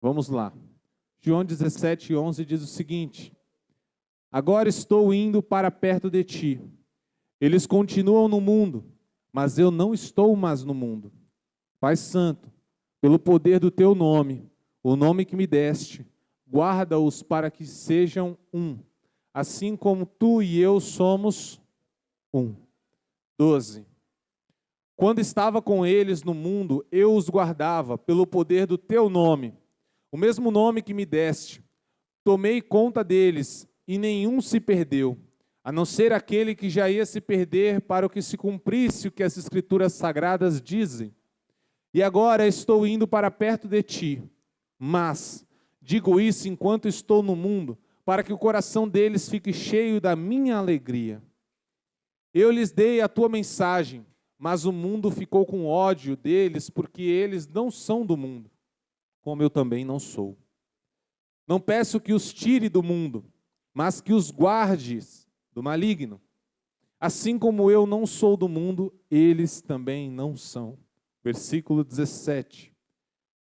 Vamos lá. João 17:11 diz o seguinte: agora estou indo para perto de ti. Eles continuam no mundo, mas eu não estou mais no mundo. Pai Santo, pelo poder do teu nome, o nome que me deste, guarda-os para que sejam um, assim como tu e eu somos um. 12. Quando estava com eles no mundo, eu os guardava pelo poder do teu nome, o mesmo nome que me deste. Tomei conta deles e nenhum se perdeu, a não ser aquele que já ia se perder para que se cumprisse o que as Escrituras Sagradas dizem. E agora estou indo para perto de ti, mas digo isso enquanto estou no mundo, para que o coração deles fique cheio da minha alegria. Eu lhes dei a tua mensagem, mas o mundo ficou com ódio deles, porque eles não são do mundo, como eu também não sou. Não peço que os tire do mundo, mas que os guardes do maligno. Assim como eu não sou do mundo, eles também não são. Versículo 17.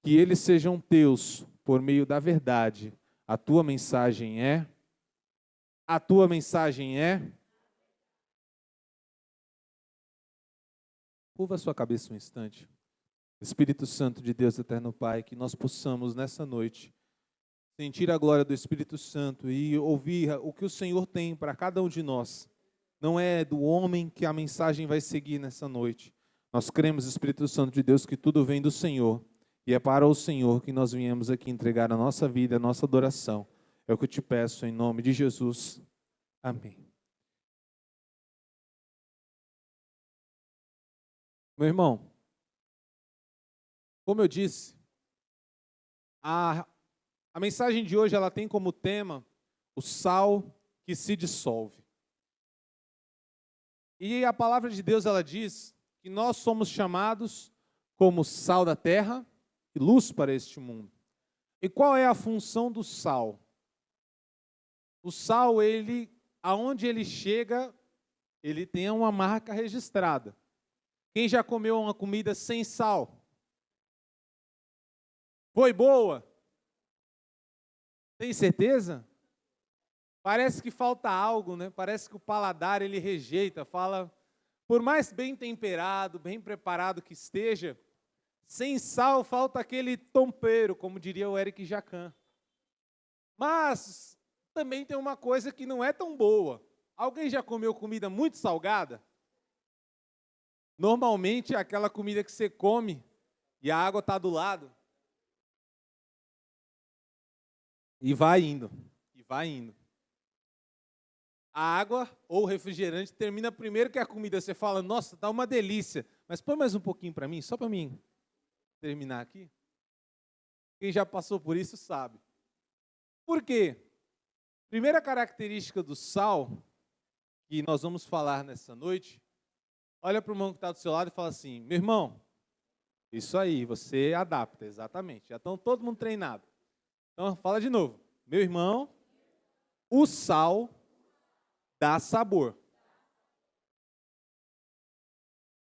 Que eles sejam teus por meio da verdade. A tua mensagem é? A tua mensagem é? Curva a sua cabeça um instante. Espírito Santo de Deus Eterno Pai, que nós possamos nessa noite sentir a glória do Espírito Santo e ouvir o que o Senhor tem para cada um de nós. Não é do homem que a mensagem vai seguir nessa noite. Nós cremos, Espírito Santo de Deus, que tudo vem do Senhor. E é para o Senhor que nós viemos aqui entregar a nossa vida, a nossa adoração. É o que eu te peço em nome de Jesus. Amém. Meu irmão, como eu disse, a mensagem de hoje ela tem como tema o sal que se dissolve. E a palavra de Deus ela diz que nós somos chamados como sal da terra e luz para este mundo. E qual é a função do sal? O sal, aonde ele chega, ele tem uma marca registrada. Quem já comeu uma comida sem sal? Foi boa? Tem certeza? Parece que falta algo, né? Parece que o paladar ele rejeita, fala, por mais bem temperado, bem preparado que esteja, sem sal falta aquele tompeiro, como diria o Eric Jacan. Mas também tem uma coisa que não é tão boa. Alguém já comeu comida muito salgada? Normalmente é aquela comida que você come e a água está do lado. E vai indo, e vai indo. A água ou o refrigerante termina primeiro que a comida. Você fala, nossa, tá uma delícia. Mas põe mais um pouquinho para mim, só para mim terminar aqui. Quem já passou por isso sabe. Por quê? Primeira característica do sal, que nós vamos falar nessa noite, olha para o irmão que está do seu lado e fala assim, meu irmão, isso aí, você adapta, exatamente. Já estão todo mundo treinado. Então, fala de novo. Meu irmão, o sal dá sabor.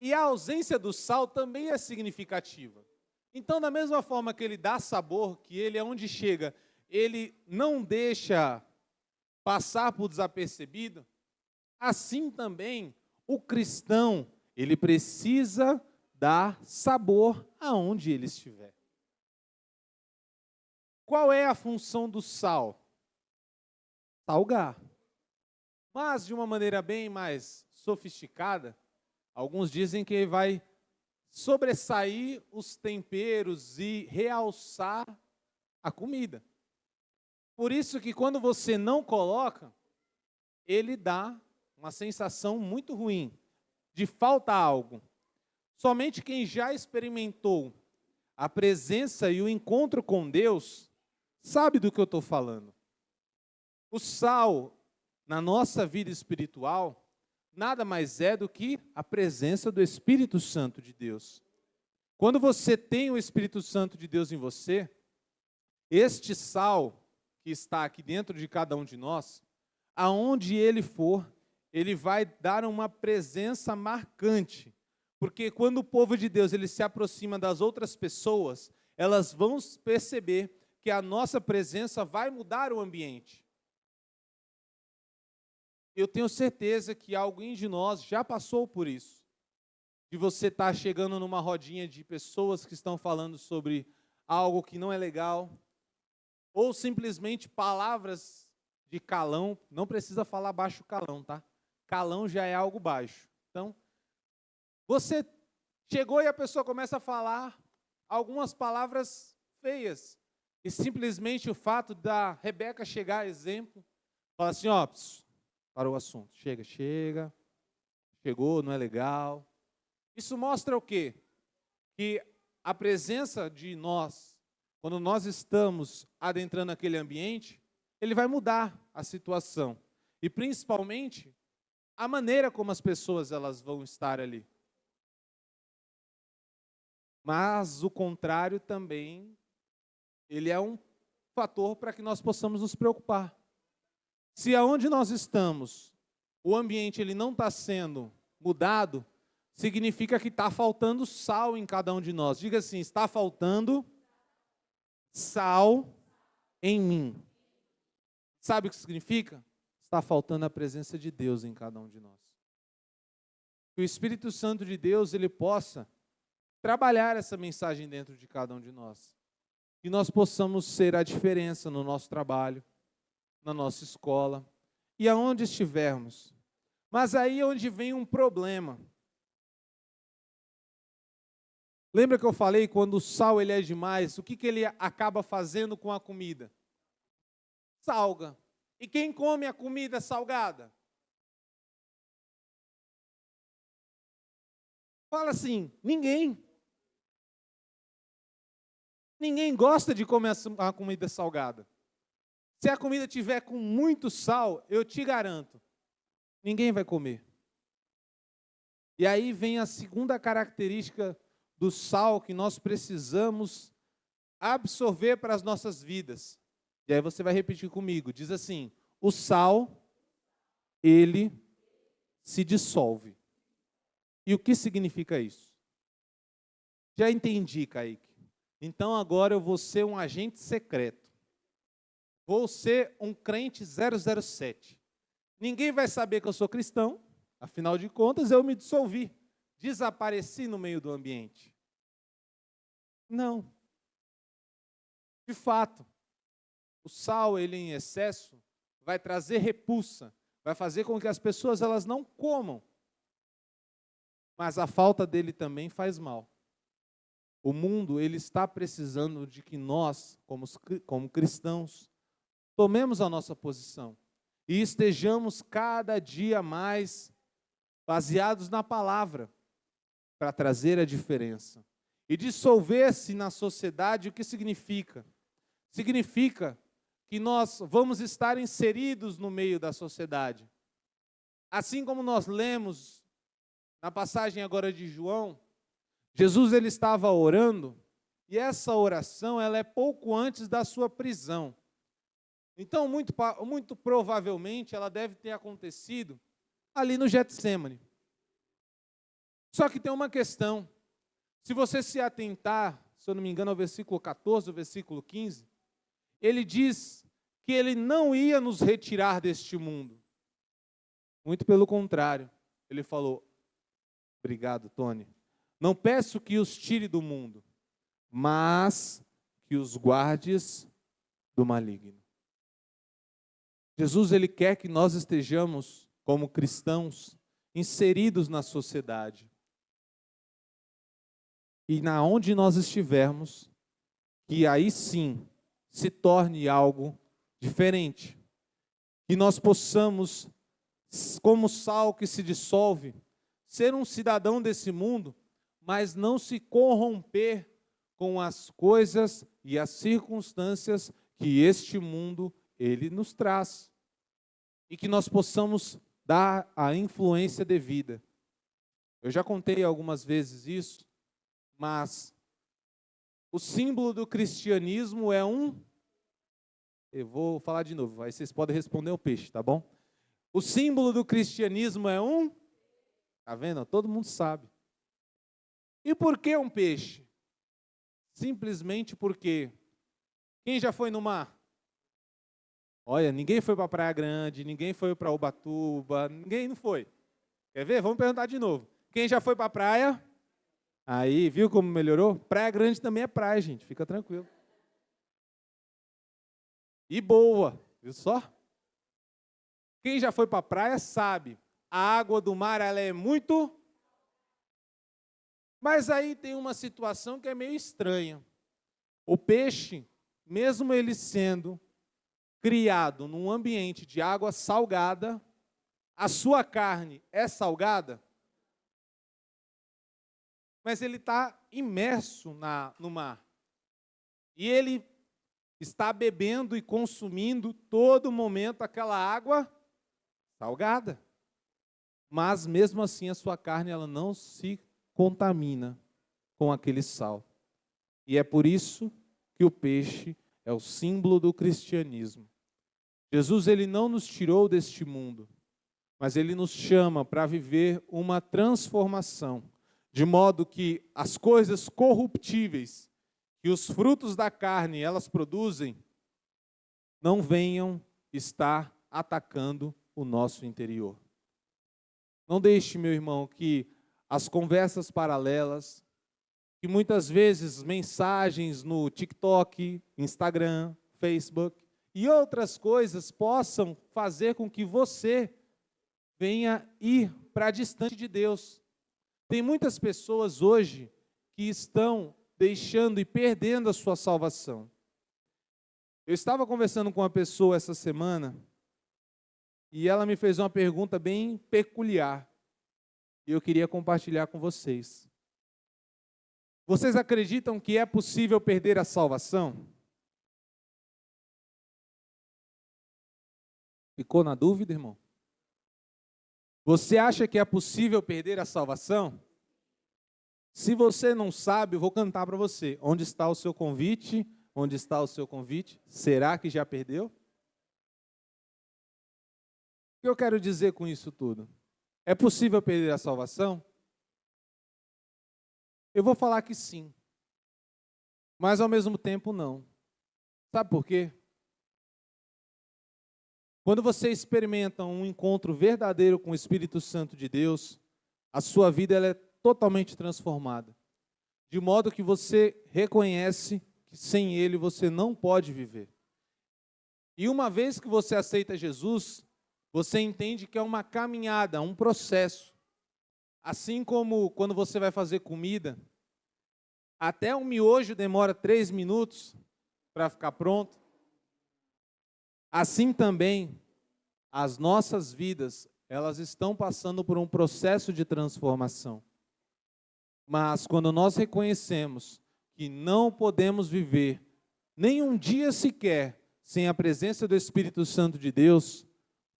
E a ausência do sal também é significativa. Então, da mesma forma que ele dá sabor, que ele, aonde chega, ele não deixa passar por desapercebido, assim também o cristão, ele precisa dar sabor aonde ele estiver. Qual é a função do sal? Salgar. Mas de uma maneira bem mais sofisticada, alguns dizem que ele vai sobressair os temperos e realçar a comida. Por isso que quando você não coloca, ele dá uma sensação muito ruim, de falta algo. Somente quem já experimentou a presença e o encontro com Deus sabe do que eu estou falando. O sal, na nossa vida espiritual, nada mais é do que a presença do Espírito Santo de Deus. Quando você tem o Espírito Santo de Deus em você, este sal que está aqui dentro de cada um de nós, aonde ele for, ele vai dar uma presença marcante. Porque quando o povo de Deus ele se aproxima das outras pessoas, elas vão perceber que a nossa presença vai mudar o ambiente. Eu tenho certeza que alguém de nós já passou por isso. De você estar chegando numa rodinha de pessoas que estão falando sobre algo que não é legal, ou simplesmente palavras de calão. Não precisa falar baixo calão, tá? Calão já é algo baixo. Então, você chegou e a pessoa começa a falar algumas palavras feias. E simplesmente o fato da Rebeca chegar, exemplo, fala assim, ó, parou o assunto. Chega. Chegou, não é legal. Isso mostra o quê? Que a presença de nós, quando nós estamos adentrando aquele ambiente, ele vai mudar a situação. E principalmente, a maneira como as pessoas elas vão estar ali. Mas o contrário também, ele é um fator para que nós possamos nos preocupar. Se aonde nós estamos, o ambiente ele não está sendo mudado, significa que está faltando sal em cada um de nós. Diga assim, está faltando sal em mim. Sabe o que significa? Está faltando a presença de Deus em cada um de nós. Que o Espírito Santo de Deus, ele possa trabalhar essa mensagem dentro de cada um de nós. Que nós possamos ser a diferença no nosso trabalho, na nossa escola e aonde estivermos. Mas aí é onde vem um problema. Lembra que eu falei, quando o sal ele é demais, o que ele acaba fazendo com a comida? Salga. E quem come a comida salgada? Fala assim, ninguém. Ninguém gosta de comer a comida salgada. Se a comida tiver com muito sal, eu te garanto, ninguém vai comer. E aí vem a segunda característica do sal que nós precisamos absorver para as nossas vidas. E aí você vai repetir comigo, diz assim, o sal, ele se dissolve. E o que significa isso? Já entendi, Kaique. Então agora eu vou ser um agente secreto. Vou ser um crente 007. Ninguém vai saber que eu sou cristão, afinal de contas eu me dissolvi. Desapareci no meio do ambiente. Não. De fato, o sal, ele em excesso, vai trazer repulsa, vai fazer com que as pessoas elas não comam. Mas a falta dele também faz mal. O mundo, ele está precisando de que nós, como cristãos, tomemos a nossa posição e estejamos cada dia mais baseados na palavra para trazer a diferença. E dissolver-se na sociedade, o que significa? Significa que nós vamos estar inseridos no meio da sociedade. Assim como nós lemos na passagem agora de João, Jesus ele estava orando, e essa oração ela é pouco antes da sua prisão. Então, muito provavelmente, ela deve ter acontecido ali no Getsêmani. Só que tem uma questão. Se você se atentar, se eu não me engano, ao versículo 14, ao versículo 15, ele diz que ele não ia nos retirar deste mundo. Muito pelo contrário. Ele falou, obrigado, Tony. Não peço que os tire do mundo, mas que os guardes do maligno. Jesus, ele quer que nós estejamos, como cristãos, inseridos na sociedade. E na onde nós estivermos, que aí sim se torne algo diferente. Que nós possamos, como sal que se dissolve, ser um cidadão desse mundo, mas não se corromper com as coisas e as circunstâncias que este mundo ele nos traz. E que nós possamos dar a influência devida. Eu já contei algumas vezes isso, mas o símbolo do cristianismo é eu vou falar de novo, aí vocês podem responder o peixe, tá bom? O símbolo do cristianismo é tá vendo? Todo mundo sabe. E por que um peixe? Simplesmente porque Quem já foi no mar? Olha, ninguém foi para Praia Grande, ninguém foi para Ubatuba, ninguém não foi. Quer ver? Vamos perguntar de novo. Quem já foi para a praia? Aí, viu como melhorou? Praia Grande também é praia, gente, fica tranquilo. E boa, viu só? Quem já foi para a praia sabe, a água do mar ela é muito... Mas aí tem uma situação que é meio estranha. O peixe, mesmo ele sendo criado num ambiente de água salgada, a sua carne é salgada, mas ele está imerso no mar. E ele está bebendo e consumindo todo momento aquela água salgada. Mas mesmo assim a sua carne ela não se contamina com aquele sal. E é por isso que o peixe é o símbolo do cristianismo. Jesus ele não nos tirou deste mundo, mas ele nos chama para viver uma transformação, de modo que as coisas corruptíveis que os frutos da carne elas produzem não venham estar atacando o nosso interior. Não deixe, meu irmão, que as conversas paralelas, que muitas vezes mensagens no TikTok, Instagram, Facebook e outras coisas possam fazer com que você venha ir para distante de Deus. Tem muitas pessoas hoje que estão deixando e perdendo a sua salvação. Eu estava conversando com uma pessoa essa semana e ela me fez uma pergunta bem peculiar e eu queria compartilhar com vocês. Vocês acreditam que é possível perder a salvação? Ficou na dúvida, irmão? Você acha que é possível perder a salvação? Se você não sabe, eu vou cantar para você. Onde está o seu convite? Onde está o seu convite? Será que já perdeu? O que eu quero dizer com isso tudo? É possível perder a salvação? Eu vou falar que sim, mas ao mesmo tempo não. Sabe por quê? Quando você experimenta um encontro verdadeiro com o Espírito Santo de Deus, a sua vida ela é totalmente transformada, de modo que você reconhece que sem Ele você não pode viver. E uma vez que você aceita Jesus, você entende que é uma caminhada, um processo. Assim como quando você vai fazer comida, até um miojo demora 3 minutos para ficar pronto. Assim também, as nossas vidas, elas estão passando por um processo de transformação. Mas quando nós reconhecemos que não podemos viver nem um dia sequer sem a presença do Espírito Santo de Deus,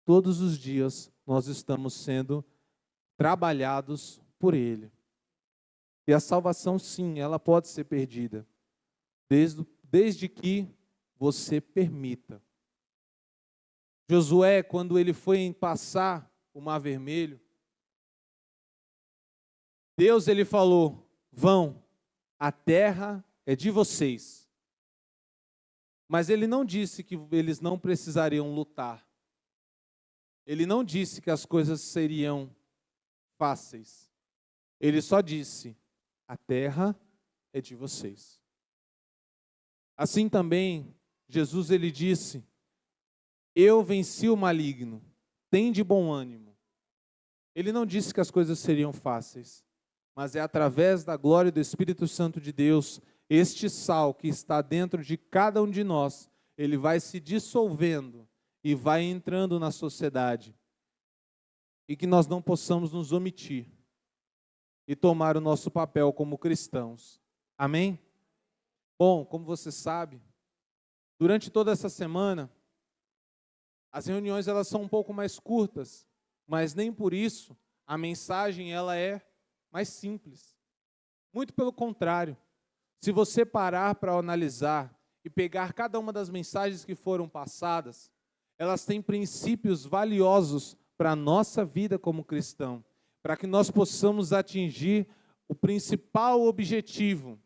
todos os dias nós estamos sendo trabalhados por Ele. E a salvação, sim, ela pode ser perdida, desde que você permita. Josué, quando ele foi passar o Mar Vermelho, Deus ele falou, vão, a terra é de vocês. Mas ele não disse que eles não precisariam lutar. Ele não disse que as coisas seriam fáceis. Ele só disse, a terra é de vocês. Assim também, Jesus ele disse, eu venci o maligno, tem de bom ânimo. Ele não disse que as coisas seriam fáceis, mas é através da glória do Espírito Santo de Deus, este sal que está dentro de cada um de nós, ele vai se dissolvendo e vai entrando na sociedade. E que nós não possamos nos omitir e tomar o nosso papel como cristãos. Amém? Bom, como você sabe, durante toda essa semana, as reuniões elas são um pouco mais curtas, mas nem por isso a mensagem ela é mais simples. Muito pelo contrário. Se você parar para analisar e pegar cada uma das mensagens que foram passadas, elas têm princípios valiosos para a nossa vida como cristão, para que nós possamos atingir o principal objetivo.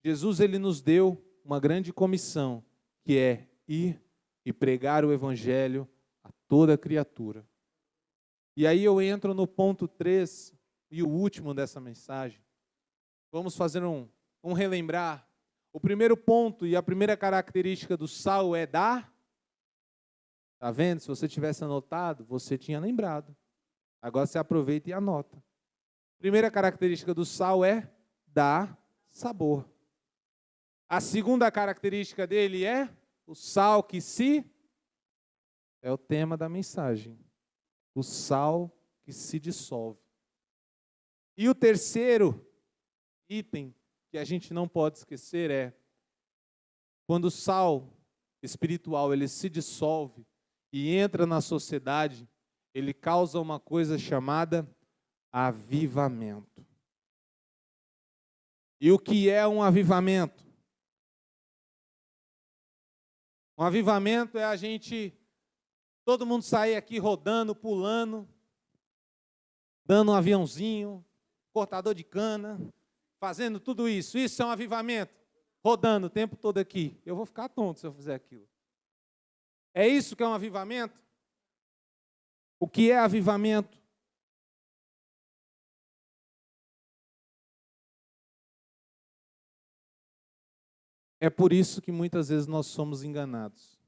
Jesus ele nos deu uma grande comissão, que é ir e pregar o evangelho a toda criatura. E aí eu entro no ponto 3 e o último dessa mensagem. Vamos fazer um relembrar. O primeiro ponto e a primeira característica do sal é dar. Está vendo? Se você tivesse anotado, você tinha lembrado. Agora você aproveita e anota. Primeira característica do sal é dar sabor. A segunda característica dele é o sal que se... É o tema da mensagem. O sal que se dissolve. E o terceiro item que a gente não pode esquecer é quando o sal espiritual ele se dissolve e entra na sociedade, ele causa uma coisa chamada avivamento. E o que é um avivamento? Um avivamento é todo mundo sair aqui rodando, pulando, dando um aviãozinho, cortador de cana, fazendo tudo isso. Isso é um avivamento. Rodando o tempo todo aqui. Eu vou ficar tonto se eu fizer aquilo. É isso que é um avivamento? O que é avivamento? É por isso que muitas vezes nós somos enganados.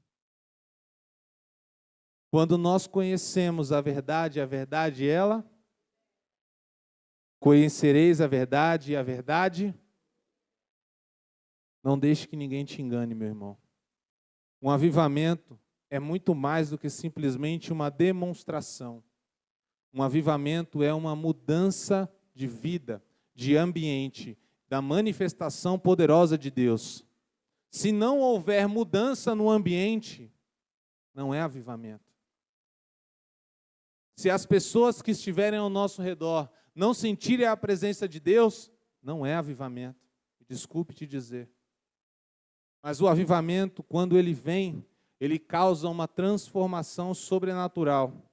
Quando nós conhecemos a verdade ela... Conhecereis a verdade e a verdade... Não deixe que ninguém te engane, meu irmão. Um avivamento é muito mais do que simplesmente uma demonstração. Um avivamento é uma mudança de vida, de ambiente, da manifestação poderosa de Deus. Se não houver mudança no ambiente, não é avivamento. Se as pessoas que estiverem ao nosso redor não sentirem a presença de Deus, não é avivamento. Desculpe te dizer. Mas o avivamento, quando ele vem, ele causa uma transformação sobrenatural.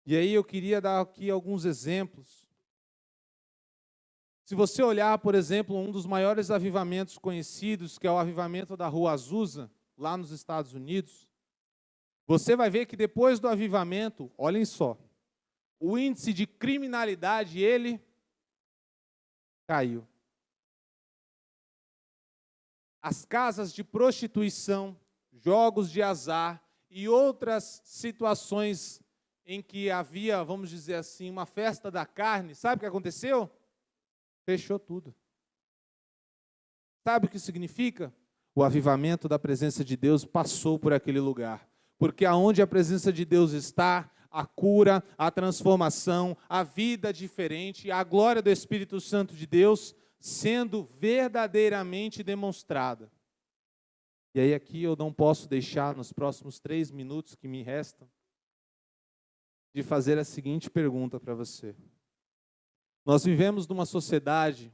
E aí eu queria dar aqui alguns exemplos. Se você olhar, por exemplo, um dos maiores avivamentos conhecidos, que é o avivamento da Rua Azusa, lá nos Estados Unidos, você vai ver que depois do avivamento, olhem só, o índice de criminalidade, ele caiu. As casas de prostituição, jogos de azar e outras situações em que havia, vamos dizer assim, uma festa da carne, sabe o que aconteceu? Fechou tudo. Sabe o que significa? O avivamento da presença de Deus passou por aquele lugar. Porque aonde a presença de Deus está, a cura, a transformação, a vida diferente, a glória do Espírito Santo de Deus sendo verdadeiramente demonstrada. E aí aqui eu não posso deixar, nos próximos 3 minutos que me restam, de fazer a seguinte pergunta para você. Nós vivemos numa sociedade,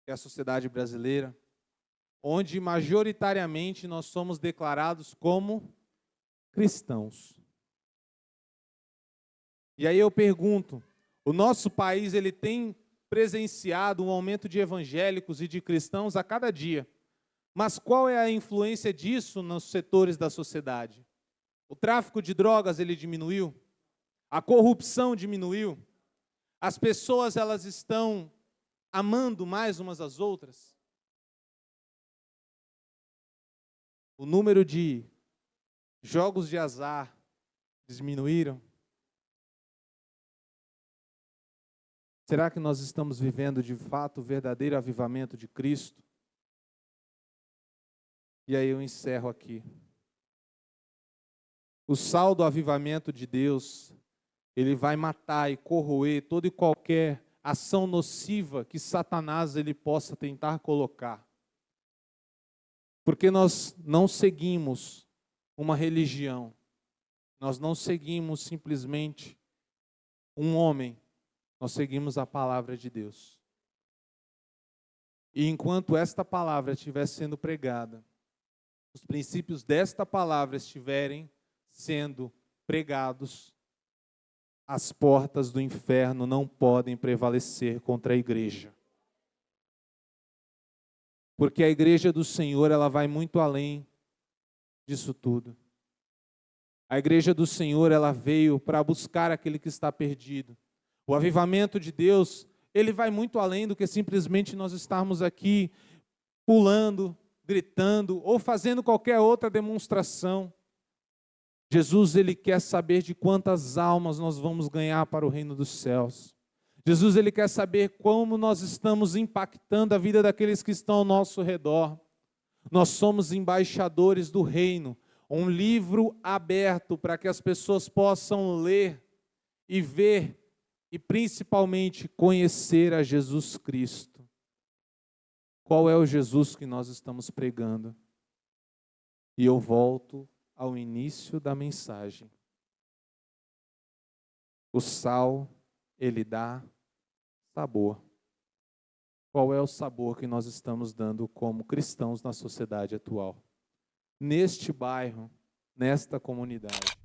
que é a sociedade brasileira, onde majoritariamente nós somos declarados como cristãos. E aí eu pergunto, o nosso país ele tem presenciado um aumento de evangélicos e de cristãos a cada dia. Mas qual é a influência disso nos setores da sociedade? O tráfico de drogas ele diminuiu? A corrupção diminuiu? As pessoas elas estão amando mais umas às outras? O número de jogos de azar diminuíram? Será que nós estamos vivendo de fato o verdadeiro avivamento de Cristo? E aí eu encerro aqui. O sal do avivamento de Deus, ele vai matar e corroer toda e qualquer ação nociva que Satanás ele possa tentar colocar. Porque nós não seguimos uma religião, nós não seguimos simplesmente um homem, nós seguimos a palavra de Deus. E enquanto esta palavra estiver sendo pregada, os princípios desta palavra estiverem sendo pregados, as portas do inferno não podem prevalecer contra a igreja. Porque a igreja do Senhor, ela vai muito além disso tudo. A igreja do Senhor, ela veio para buscar aquele que está perdido. O avivamento de Deus, ele vai muito além do que simplesmente nós estarmos aqui pulando, gritando ou fazendo qualquer outra demonstração. Jesus, ele quer saber de quantas almas nós vamos ganhar para o reino dos céus. Jesus, ele quer saber como nós estamos impactando a vida daqueles que estão ao nosso redor. Nós somos embaixadores do reino, um livro aberto para que as pessoas possam ler e ver e principalmente conhecer a Jesus Cristo. Qual é o Jesus que nós estamos pregando? E eu volto ao início da mensagem. O sal, ele dá sabor. Qual é o sabor que nós estamos dando como cristãos na sociedade atual? Neste bairro, nesta comunidade.